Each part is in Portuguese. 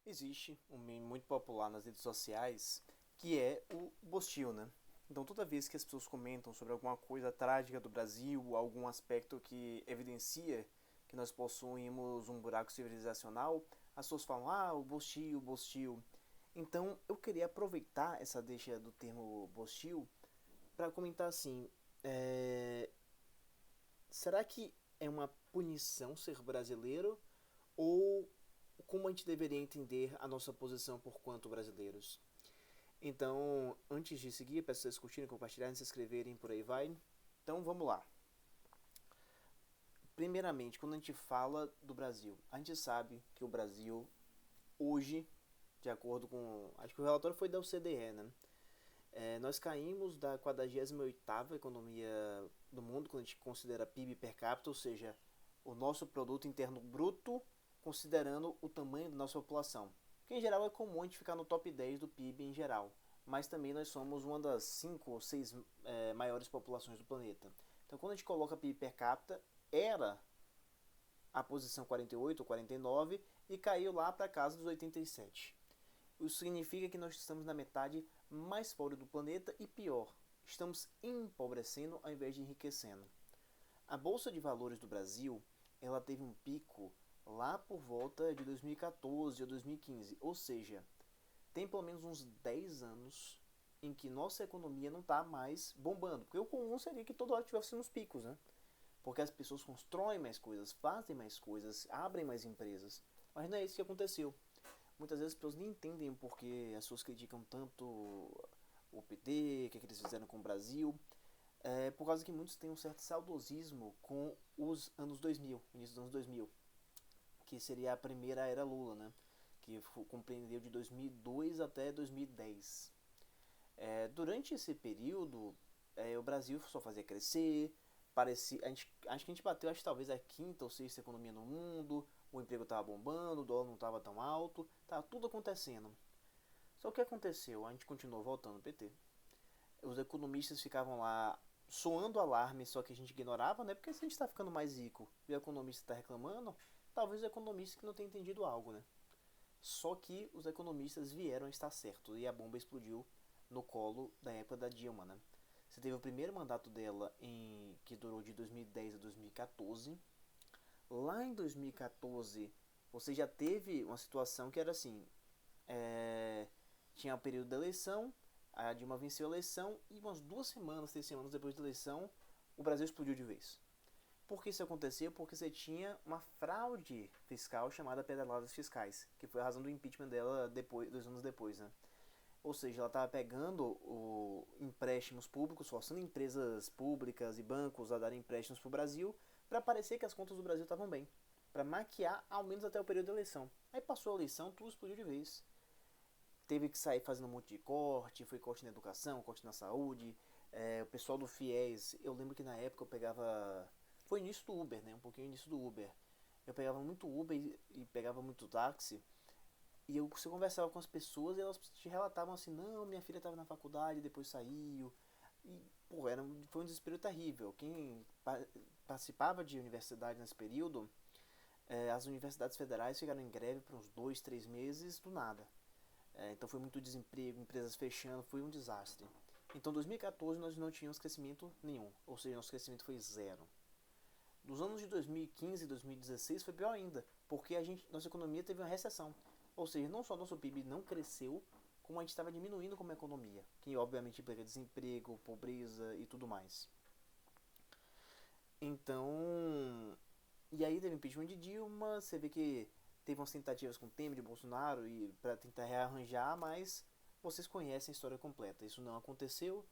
Existe um meme muito popular nas redes sociais que é o Bostil, né? Então toda vez que as pessoas comentam sobre alguma coisa trágica do Brasil, algum aspecto que evidencia que nós possuímos um buraco civilizacional, as pessoas falam, ah, o Bostil, o Bostil. Então eu queria aproveitar essa deixa do termo Bostil para comentar assim, será que é uma punição ser brasileiro ou como a gente deveria entender a nossa posição por quanto brasileiros? Então, antes de seguir, peço vocês curtirem, compartilharem, se inscreverem, por aí vai. Então, vamos lá. Primeiramente, quando a gente fala do Brasil, a gente sabe que o Brasil, hoje, de acordo com... Acho que o relatório foi da OCDE, né? Nós caímos da 48ª economia do mundo, quando a gente considera PIB per capita, ou seja, o nosso produto interno bruto, considerando o tamanho da nossa população. Que em geral é comum a gente ficar no top 10 do PIB em geral, mas também nós somos uma das 5 ou 6 maiores populações do planeta. Então quando a gente coloca PIB per capita, era a posição 48 ou 49 e caiu lá para casa dos 87. Isso significa que nós estamos na metade mais pobre do planeta e pior, estamos empobrecendo ao invés de enriquecendo. A Bolsa de Valores do Brasil, ela teve um pico lá por volta de 2014 ou 2015, ou seja, tem pelo menos uns 10 anos em que nossa economia não está mais bombando, porque o comum seria que toda hora tivesse nos picos, né? Porque as pessoas constroem mais coisas, fazem mais coisas, abrem mais empresas, mas não é isso que aconteceu. Muitas vezes as pessoas nem entendem porque as pessoas criticam tanto o PT, o que eles fizeram com o Brasil, por causa que muitos têm um certo saudosismo com os anos 2000, início dos anos 2000, que seria a primeira era Lula, né? Que compreendeu de 2002 até 2010. Durante esse período, o Brasil só fazia crescer, parecia, acho que a gente bateu talvez a quinta ou sexta economia no mundo, o emprego estava bombando, o dólar não estava tão alto, estava tudo acontecendo. Só que o que aconteceu? A gente continuou voltando ao PT. Os economistas ficavam lá soando alarme, só que a gente ignorava, né? Porque se a gente está ficando mais rico e o economista está reclamando, talvez o economista que não tenha entendido algo, né? Só que os economistas vieram a estar certos e a bomba explodiu no colo da época da Dilma, né? Você teve o primeiro mandato dela que durou de 2010 a 2014. Lá em 2014, você já teve uma situação que era assim: tinha o período da eleição, a Dilma venceu a eleição e umas 2 semanas, 3 semanas depois da eleição, o Brasil explodiu de vez. Por que isso aconteceu? Porque você tinha uma fraude fiscal chamada pedaladas fiscais, que foi a razão do impeachment dela 2 anos depois, né? Ou seja, ela estava pegando empréstimos públicos, forçando empresas públicas e bancos a darem empréstimos para o Brasil, para parecer que as contas do Brasil estavam bem, para maquiar ao menos até o período da eleição. Aí passou a eleição, tudo explodiu de vez. Teve que sair fazendo um monte de corte, foi corte na educação, corte na saúde. O pessoal do FIES, eu lembro que na época eu pegava... Foi início do Uber, né? Um pouquinho início do Uber. Eu pegava muito Uber e pegava muito táxi. E você conversava com as pessoas e elas te relatavam assim, não, minha filha estava na faculdade, depois saiu. E, pô, foi um desespero terrível. Quem participava de universidade nesse período, as universidades federais ficaram em greve por uns 2, 3 meses do nada. Então foi muito desemprego, empresas fechando, foi um desastre. Então em 2014 nós não tínhamos crescimento nenhum, ou seja, nosso crescimento foi zero. Nos anos de 2015 e 2016 foi pior ainda, porque nossa economia teve uma recessão. Ou seja, não só nosso PIB não cresceu, como a gente estava diminuindo como economia, que obviamente implica desemprego, pobreza e tudo mais. Então, e aí teve impeachment de Dilma, você vê que teve umas tentativas com Temer e Bolsonaro e para tentar rearranjar, mas vocês conhecem a história completa. Isso não aconteceu.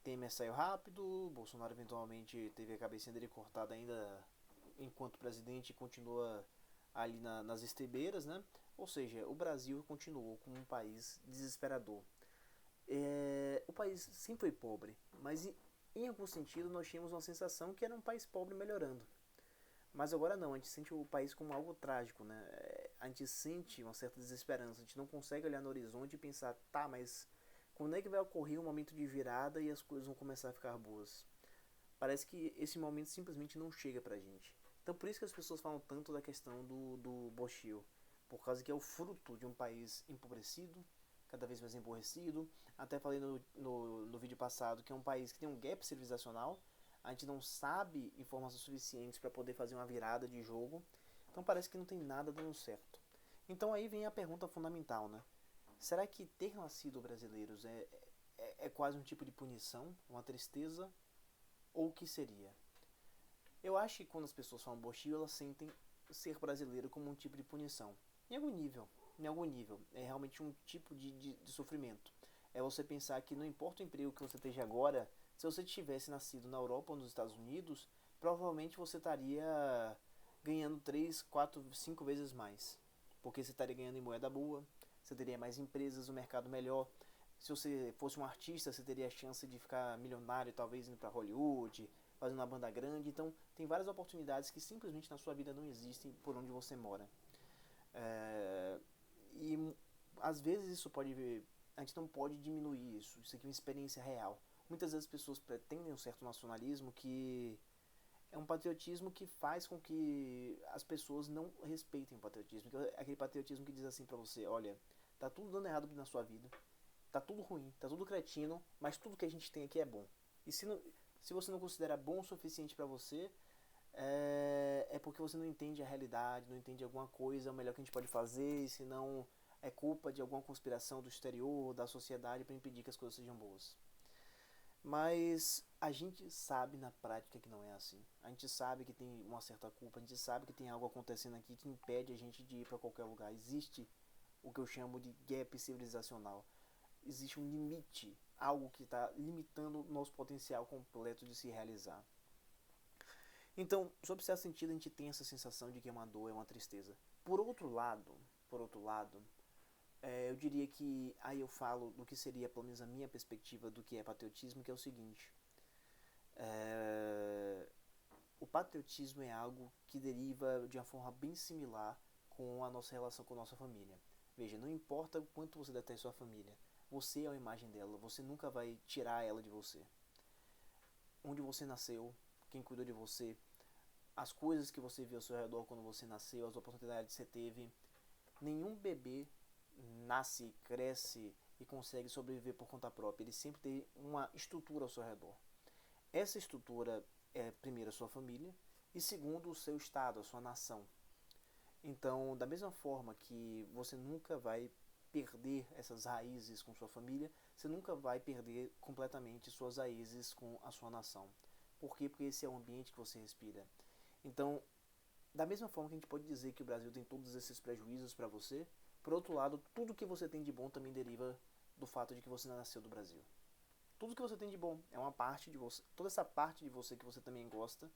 Temer saiu rápido, Bolsonaro eventualmente teve a cabecinha dele cortada ainda enquanto presidente e continua ali nas estribeiras, né? Ou seja, o Brasil continuou como um país desesperador. O país sempre foi pobre, mas em algum sentido nós tínhamos uma sensação que era um país pobre melhorando. Mas agora não, a gente sente o país como algo trágico, né? A gente sente uma certa desesperança, a gente não consegue olhar no horizonte e pensar, tá, mas quando é que vai ocorrer um momento de virada e as coisas vão começar a ficar boas? Parece que esse momento simplesmente não chega pra gente. Então por isso que as pessoas falam tanto da questão do bochil, por causa que é o fruto de um país empobrecido, cada vez mais emborrecido. Até falei no vídeo passado que é um país que tem um gap civilizacional, a gente não sabe informações suficientes para poder fazer uma virada de jogo, então parece que não tem nada dando certo. Então aí vem a pergunta fundamental, né? Será que ter nascido brasileiros é quase um tipo de punição, uma tristeza, ou o que seria? Eu acho que quando as pessoas falam bochil, elas sentem ser brasileiro como um tipo de punição. Em algum nível. Em algum nível. É realmente um tipo de sofrimento. É você pensar que não importa o emprego que você esteja agora, se você tivesse nascido na Europa ou nos Estados Unidos, provavelmente você estaria ganhando 3, 4, 5 vezes mais. Porque você estaria ganhando em moeda boa, você teria mais empresas, um mercado melhor. Se você fosse um artista, você teria a chance de ficar milionário, talvez indo para Hollywood, fazendo uma banda grande. Então, tem várias oportunidades que simplesmente na sua vida não existem por onde você mora. E às vezes isso pode. A gente não pode diminuir isso. Isso aqui é uma experiência real. Muitas vezes as pessoas pretendem um certo nacionalismo que é um patriotismo que faz com que as pessoas não respeitem o patriotismo. Aquele patriotismo que diz assim pra você: olha, tá tudo dando errado na sua vida, tá tudo ruim, tá tudo cretino, mas tudo que a gente tem aqui é bom. E se você não considera bom o suficiente pra você, é porque você não entende a realidade, não entende alguma coisa, é o melhor que a gente pode fazer, e se não é culpa de alguma conspiração do exterior, da sociedade, para impedir que as coisas sejam boas. Mas a gente sabe na prática que não é assim. A gente sabe que tem uma certa culpa, a gente sabe que tem algo acontecendo aqui que impede a gente de ir para qualquer lugar. Existe o que eu chamo de gap civilizacional. Existe um limite, algo que está limitando o nosso potencial completo de se realizar. Então, sob certo sentido, a gente tem essa sensação de que é uma dor, é uma tristeza. Por outro lado, eu diria que aí eu falo do que seria, pelo menos a minha perspectiva do que é patriotismo, que é o seguinte. O patriotismo é algo que deriva de uma forma bem similar com a nossa relação com a nossa família. Veja, não importa o quanto você detesta sua família, você é a imagem dela, você nunca vai tirar ela de você. Onde você nasceu, quem cuidou de você, as coisas que você viu ao seu redor quando você nasceu, as oportunidades que você teve. Nenhum bebê nasce, cresce e consegue sobreviver por conta própria. Ele sempre tem uma estrutura ao seu redor. Essa estrutura é, primeiro, a sua família e, segundo, o seu estado, a sua nação. Então, da mesma forma que você nunca vai perder essas raízes com sua família, você nunca vai perder completamente suas raízes com a sua nação. Por quê? Porque esse é o ambiente que você respira. Então, da mesma forma que a gente pode dizer que o Brasil tem todos esses prejuízos para você, por outro lado, tudo que você tem de bom também deriva do fato de que você nasceu do Brasil. Tudo que você tem de bom é uma parte de você, toda essa parte de você que você também gosta,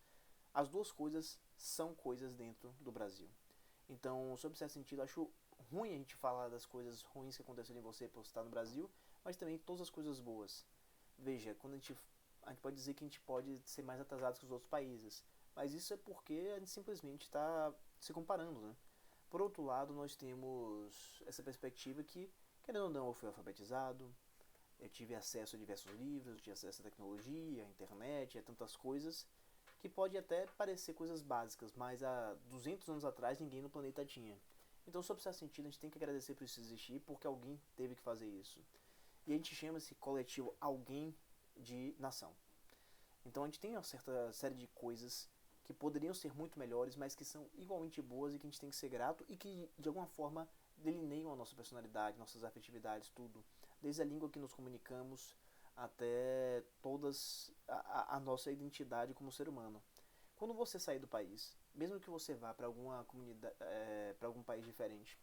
as duas coisas são coisas dentro do Brasil. Então, sob certo sentido, acho ruim a gente falar das coisas ruins que aconteceram em você por estar no Brasil, mas também todas as coisas boas. Veja, quando a gente pode dizer que a gente pode ser mais atrasado que os outros países, mas isso é porque a gente simplesmente está se comparando, né? Por outro lado, nós temos essa perspectiva que, querendo ou não, eu fui alfabetizado, eu tive acesso a diversos livros, tive acesso à tecnologia, à internet, a tantas coisas, que pode até parecer coisas básicas, mas há 200 anos atrás ninguém no planeta tinha. Então, sob esse sentido, a gente tem que agradecer por isso existir, porque alguém teve que fazer isso. E a gente chama esse coletivo alguém de nação. Então a gente tem uma certa série de coisas que poderiam ser muito melhores, mas que são igualmente boas e que a gente tem que ser grato e que de alguma forma delineiam a nossa personalidade, nossas afetividades, tudo. Desde a língua que nos comunicamos até todas a nossa identidade como ser humano. Quando você sair do país, mesmo que você vá para alguma comunidade, para algum país diferente,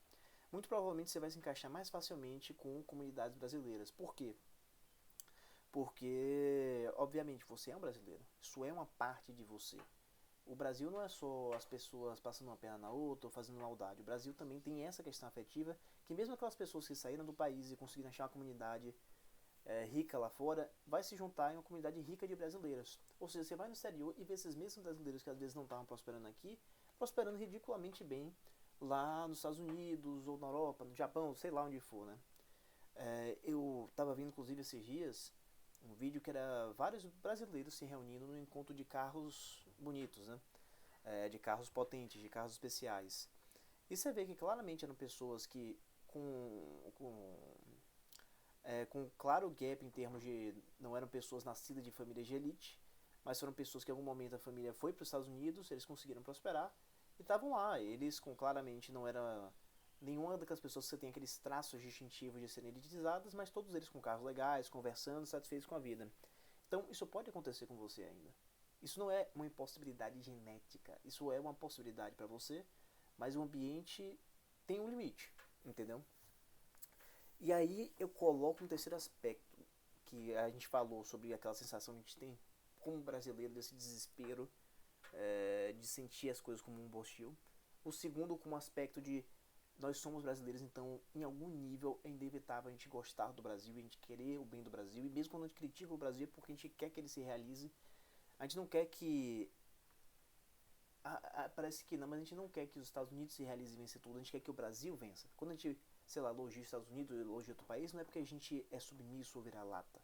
muito provavelmente você vai se encaixar mais facilmente com comunidades brasileiras. Por quê? Porque, obviamente, você é um brasileiro. Isso é uma parte de você. O Brasil não é só as pessoas passando uma perna na outra ou fazendo maldade. O Brasil também tem essa questão afetiva que mesmo aquelas pessoas que saíram do país e conseguiram achar uma comunidade rica lá fora, vai se juntar em uma comunidade rica de brasileiros. Ou seja, você vai no exterior e vê esses mesmos brasileiros que às vezes não estavam prosperando aqui, prosperando ridiculamente bem lá nos Estados Unidos ou na Europa, no Japão, sei lá onde for, né? Eu estava vendo inclusive esses dias um vídeo que era vários brasileiros se reunindo num encontro de carros bonitos, né? de carros potentes, de carros especiais. E você vê que claramente eram pessoas que com um claro gap em termos de não eram pessoas nascidas de famílias de elite, mas foram pessoas que em algum momento a família foi para os Estados Unidos, eles conseguiram prosperar e estavam lá. Eles com claramente não era nenhuma daquelas pessoas que você tem aqueles traços distintivos de serem elitizadas, mas todos eles com carros legais, conversando, satisfeitos com a vida. Então isso pode acontecer com você ainda. Isso não é uma impossibilidade genética, isso é uma possibilidade para você, mas o ambiente tem um limite, entendeu? E aí eu coloco um terceiro aspecto, que a gente falou sobre aquela sensação que a gente tem como brasileiro desse desespero de sentir as coisas como um hostil. O segundo como aspecto de nós somos brasileiros, então em algum nível é inevitável a gente gostar do Brasil, a gente querer o bem do Brasil, e mesmo quando a gente critica o Brasil é porque a gente quer que ele se realize. A gente não quer que parece que não, mas a gente não quer que os Estados Unidos se realizem e vencer tudo, a gente quer que o Brasil vença. Quando a gente, sei lá, elogia os Estados Unidos, elogia outro país, não é porque a gente é submisso ou vira-lata.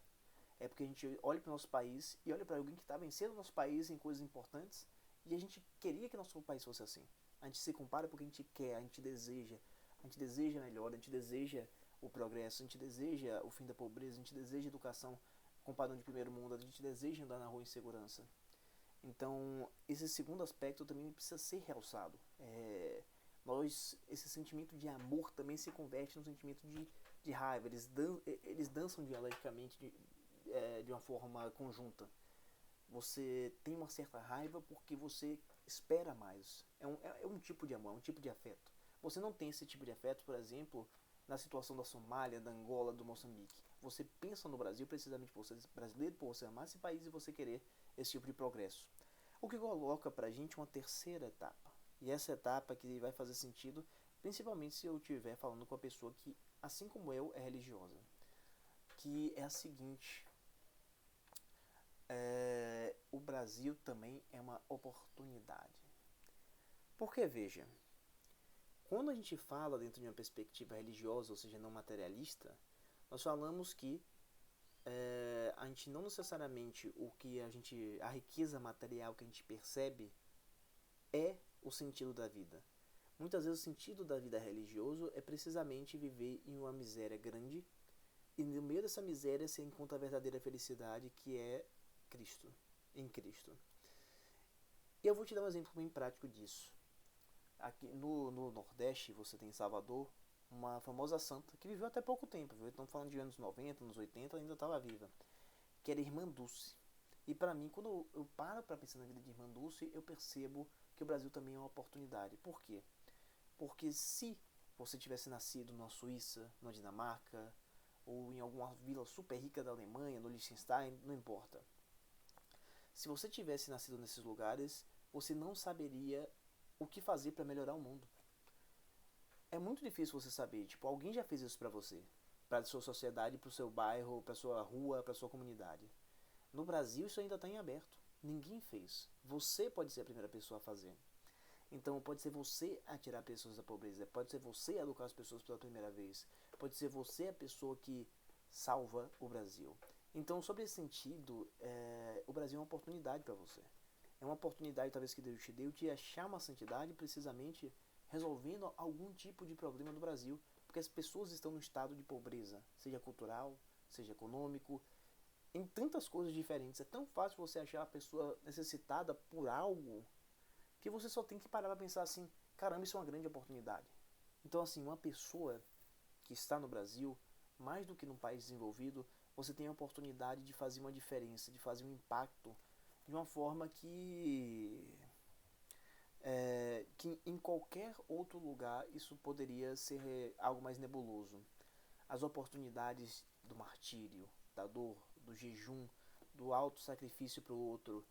É porque a gente olha para o nosso país e olha para alguém que está vencendo o nosso país em coisas importantes e a gente queria que nosso país fosse assim. A gente se compara porque a gente quer, a gente deseja melhor, a gente deseja o progresso, a gente deseja o fim da pobreza, a gente deseja educação com padrão de primeiro mundo, a gente deseja andar na rua em segurança. Então, esse segundo aspecto também precisa ser realçado. Esse sentimento de amor também se converte num sentimento de raiva. Eles dançam dialeticamente de uma forma conjunta. Você tem uma certa raiva porque você espera mais. É um tipo de amor, é um tipo de afeto. Você não tem esse tipo de afeto, por exemplo, na situação da Somália, da Angola, do Moçambique. Você pensa no Brasil precisamente por você ser brasileiro, por você amar esse país e você querer esse tipo de progresso. O que coloca pra gente uma terceira etapa. E essa etapa que vai fazer sentido, principalmente se eu estiver falando com uma pessoa que, assim como eu, é religiosa. Que é a seguinte: o Brasil também é uma oportunidade. Porque, veja, quando a gente fala dentro de uma perspectiva religiosa, ou seja, não materialista, nós falamos que a gente não necessariamente a riqueza material que a gente percebe é o sentido da vida. Muitas vezes o sentido da vida religioso é precisamente viver em uma miséria grande e no meio dessa miséria você encontra a verdadeira felicidade, que é Cristo, em Cristo. E eu vou te dar um exemplo bem prático disso. Aqui no Nordeste, você tem em Salvador uma famosa santa que viveu até pouco tempo, viu? Estamos falando de anos 90, anos 80, ela ainda estava viva, que era Irmã Dulce. E para mim, quando eu paro para pensar na vida de Irmã Dulce, eu percebo que o Brasil também é uma oportunidade. Por quê? Porque se você tivesse nascido na Suíça, na Dinamarca, ou em alguma vila super rica da Alemanha, no Liechtenstein, não importa. Se você tivesse nascido nesses lugares, você não saberia o que fazer para melhorar o mundo. É muito difícil você saber, tipo, alguém já fez isso pra você, pra sua sociedade, pro seu bairro, pra sua rua, pra sua comunidade. No Brasil isso ainda está em aberto. Ninguém fez. Você pode ser a primeira pessoa a fazer. Então pode ser você a tirar pessoas da pobreza, pode ser você a educar as pessoas pela primeira vez, pode ser você a pessoa que salva o Brasil. Então, sobre esse sentido, o Brasil é uma oportunidade para você. É uma oportunidade, talvez, que Deus te deu de achar uma santidade precisamente resolvendo algum tipo de problema no Brasil, porque as pessoas estão no estado de pobreza, seja cultural, seja econômico, em tantas coisas diferentes. É tão fácil você achar a pessoa necessitada por algo que você só tem que parar para pensar assim: caramba, isso é uma grande oportunidade. Então, assim, uma pessoa que está no Brasil, mais do que num país desenvolvido, você tem a oportunidade de fazer uma diferença, de fazer um impacto de uma forma que em qualquer outro lugar isso poderia ser algo mais nebuloso. As oportunidades do martírio, da dor, do jejum, do auto sacrifício para o outro,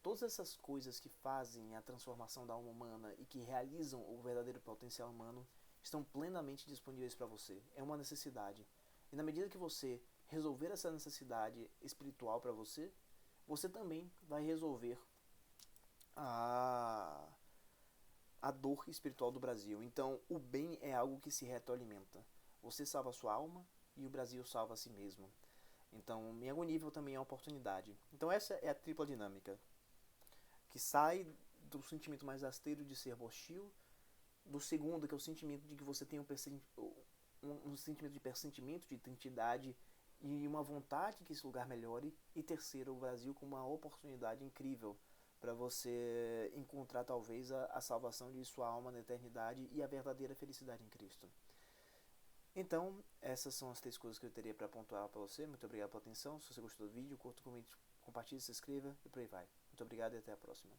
todas essas coisas que fazem a transformação da alma humana e que realizam o verdadeiro potencial humano estão plenamente disponíveis para você. É uma necessidade. E na medida que você resolver essa necessidade espiritual para você, você também vai resolver a, a dor espiritual do Brasil. Então, o bem é algo que se retroalimenta. Você salva a sua alma e o Brasil salva a si mesmo. Então, em algum nível também é uma oportunidade. Então, essa é a tripla dinâmica que sai do sentimento mais rasteiro de ser hostil, do segundo, que é o sentimento de que você tem um sentimento de pressentimento, de identidade e uma vontade que esse lugar melhore, e terceiro, o Brasil como uma oportunidade incrível para você encontrar talvez a salvação de sua alma na eternidade e a verdadeira felicidade em Cristo. Então, essas são as 3 coisas que eu teria para pontuar para você. Muito obrigado pela atenção. Se você gostou do vídeo, curta, comente, compartilhe, se inscreva e por aí vai. Muito obrigado e até a próxima.